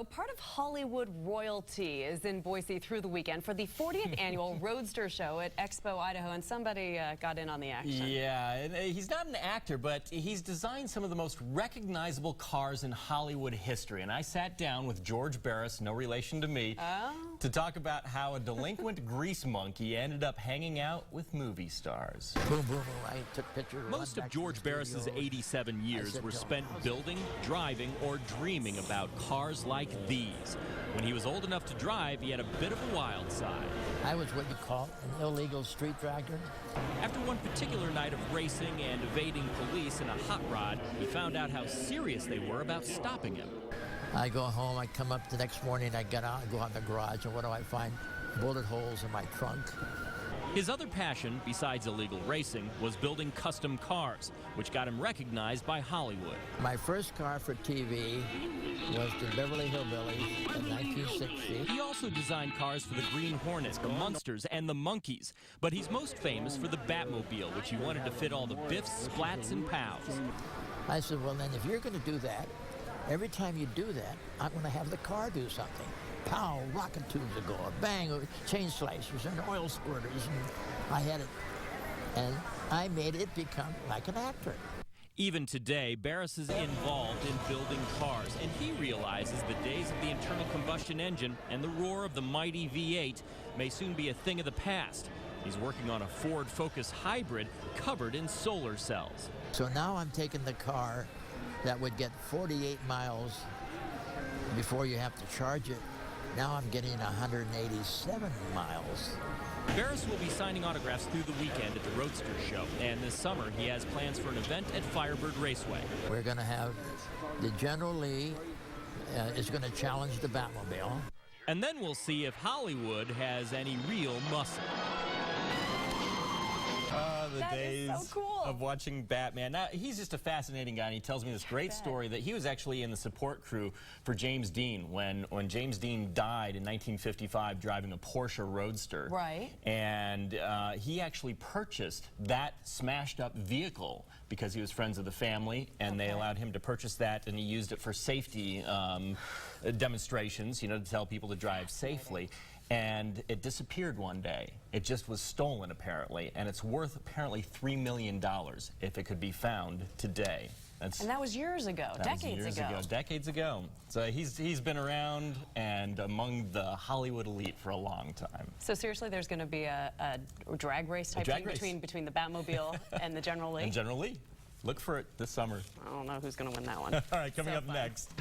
part of Hollywood royalty is in Boise through the weekend for the 40th annual Roadster Show at Expo, Idaho, and somebody got in on the action. Yeah, and he's not an actor, but he's designed some of the most recognizable cars in Hollywood history. And I sat down with George Barris, no relation to me, to talk about how a delinquent grease monkey ended up hanging out with movie stars. Boom, boom, boom. I took pictures. Most of George Barris's 87 years were spent building, driving, or dreaming about cars like these. When he was old enough to drive, he had a bit of a wild side. I was what you call an illegal street dragger. After one particular night of racing and evading police in a hot rod, he found out how serious they were about stopping him. I go home, I come up the next morning, I get out, I go out in the garage, and what do I find? Bullet holes in my trunk. His other passion, besides illegal racing, was building custom cars, which got him recognized by Hollywood. My first car for TV was the Beverly Hillbillies in 1960. He also designed cars for the Green Hornet, the Munsters, and the Monkees. But he's most famous for the Batmobile, which he wanted to fit all the Biffs, Splats, and Pows. I said, well, then, if you're going to do that, every time you do that, I'm going to have the car do something. Pow, rocket tubes would go, bang, chain slicers and oil squirters, and I had it. And I made it become like an actor. Even today, Barris is involved in building cars, and he realizes the days of the internal combustion engine and the roar of the mighty V8 may soon be a thing of the past. He's working on a Ford Focus hybrid covered in solar cells. So now I'm taking the car that would get 48 miles before you have to charge it. Now I'm getting 187 miles. Barris will be signing autographs through the weekend at the Roadster Show, and this summer he has plans for an event at Firebird Raceway. We're going to have the General Lee is going to challenge the Batmobile. And then we'll see if Hollywood has any real muscle. The That days is so cool. of watching Batman. Now, he's just a fascinating guy, and he tells me this great story that he was actually in the support crew for James Dean when James Dean died in 1955 driving a Porsche Roadster. Right. And he actually purchased that smashed up vehicle because he was friends of the family, and they allowed him to purchase that, and he used it for safety demonstrations, you know, to tell people to drive safely. And it disappeared one day. It just was stolen, apparently, and it's worth apparently $3 million if it could be found today. And that was years ago, Decades ago. So he's been around and among the Hollywood elite for a long time. So seriously, there's going to be a drag race type thing between the Batmobile and the General Lee? And General Lee. Look for it this summer. I don't know who's going to win that one. All right, coming up next.